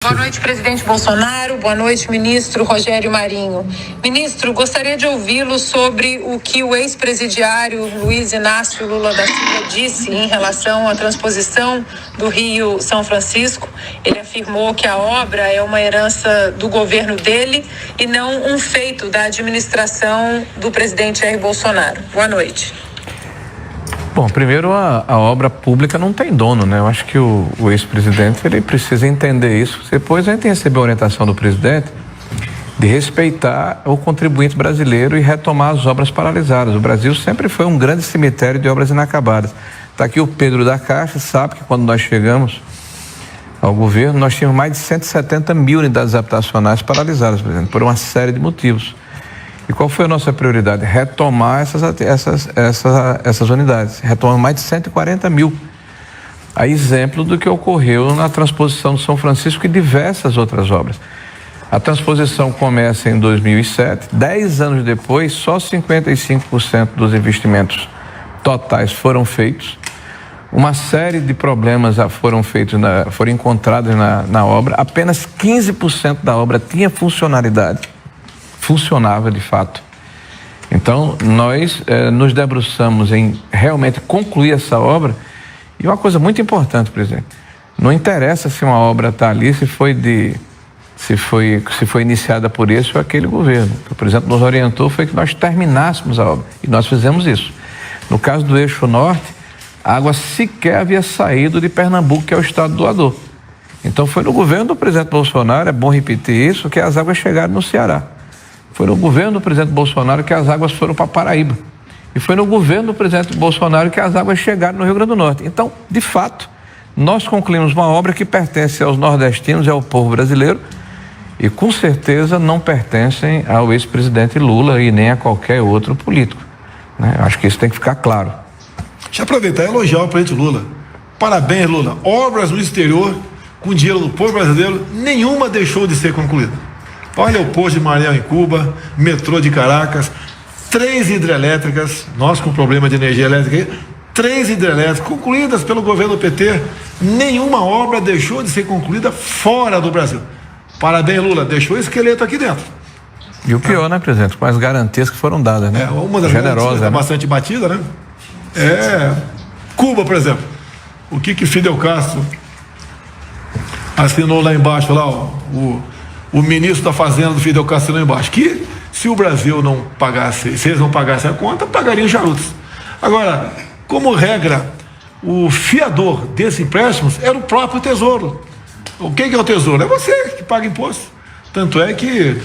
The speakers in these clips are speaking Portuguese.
Boa noite, presidente Bolsonaro. Boa noite, ministro Rogério Marinho. Ministro, gostaria de ouvi-lo sobre o que o ex-presidiário Luiz Inácio Lula da Silva disse em relação à transposição do Rio São Francisco. Ele afirmou que a obra é uma herança do governo dele e não um feito da administração do presidente Jair Bolsonaro. Boa noite. Bom, primeiro a obra pública não tem dono, né? Eu acho que o ex-presidente, ele precisa entender isso. Depois a gente recebeu a orientação do presidente de respeitar o contribuinte brasileiro e retomar as obras paralisadas. O Brasil sempre foi um grande cemitério de obras inacabadas. Está aqui o Pedro da Caixa, sabe que quando nós chegamos ao governo, nós tínhamos mais de 170 mil unidades habitacionais paralisadas, presidente, por uma série de motivos. E qual foi a nossa prioridade? Retomar essas unidades. Retomamos mais de 140 mil. A exemplo do que ocorreu na transposição de São Francisco e diversas outras obras. A transposição começa em 2007. 10 anos depois, só 55% dos investimentos totais foram feitos. Uma série de problemas foram encontrados na obra. Apenas 15% da obra tinha funcionalidade. Funcionava de fato. Então, nós nos debruçamos em realmente concluir essa obra. E uma coisa muito importante, presidente, não interessa se uma obra está ali, se foi iniciada por esse ou aquele governo. O que o presidente nos orientou foi que nós terminássemos a obra. E nós fizemos isso. No caso do Eixo Norte, a água sequer havia saído de Pernambuco, que é o estado doador. Então, foi no governo do presidente Bolsonaro, é bom repetir isso, que as águas chegaram no Ceará. Foi no governo do presidente Bolsonaro que as águas foram para Paraíba. E foi no governo do presidente Bolsonaro que as águas chegaram no Rio Grande do Norte. Então, de fato, nós concluímos uma obra que pertence aos nordestinos e ao povo brasileiro e, com certeza, não pertencem ao ex-presidente Lula e nem a qualquer outro político, né? Acho que isso tem que ficar claro. Deixa eu aproveitar e elogiar o presidente Lula. Parabéns, Lula. Obras no exterior, com dinheiro do povo brasileiro, nenhuma deixou de ser concluída. Olha o posto de Mariel em Cuba, metrô de Caracas, 3 hidrelétricas, nós com problema de energia elétrica, 3 hidrelétricas concluídas pelo governo PT. Nenhuma obra deixou de ser concluída fora do Brasil. Parabéns, Lula, deixou o esqueleto aqui dentro. E o pior, né, presidente? Com as garantias que foram dadas, né? Uma das garantias é bastante batida, né? Cuba, por exemplo. O que Fidel Castro assinou lá embaixo, lá, o ministro da Fazenda do Fidel Castro lá embaixo, que se o Brasil não pagasse, se eles não pagassem a conta, pagariam charutos. Agora, como regra, o fiador desses empréstimos era o próprio Tesouro. O que é o Tesouro? É você que paga imposto. Tanto é que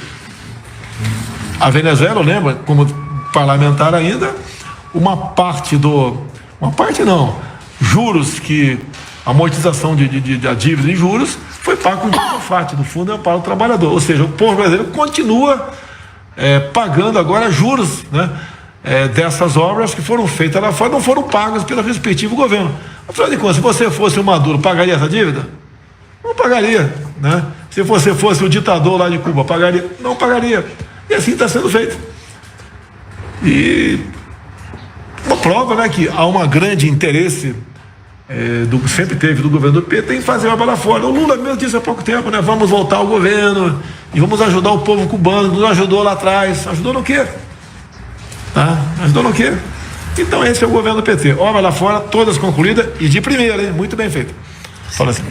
a Venezuela, lembra, como parlamentar ainda, juros que amortização da dívida de juros foi pago com o FAT, do Fundo para o Trabalhador. Ou seja, o povo brasileiro continua pagando agora juros, né, dessas obras que foram feitas lá fora, não foram pagas pelo respectivo governo. Afinal de contas, se você fosse o Maduro, pagaria essa dívida? Não pagaria, né? Se você fosse o ditador lá de Cuba, pagaria? Não pagaria. E assim está sendo feito. E uma prova, né, que há um grande interesse sempre teve do governo do PT em fazer uma bala fora. O Lula mesmo disse há pouco tempo, né? Vamos voltar ao governo e vamos ajudar o povo cubano. Nos ajudou lá atrás. Ajudou no quê? Ajudou no quê? Então esse é o governo do PT. Obra lá fora, todas concluídas e de primeira, hein? Muito bem feito. Fala assim.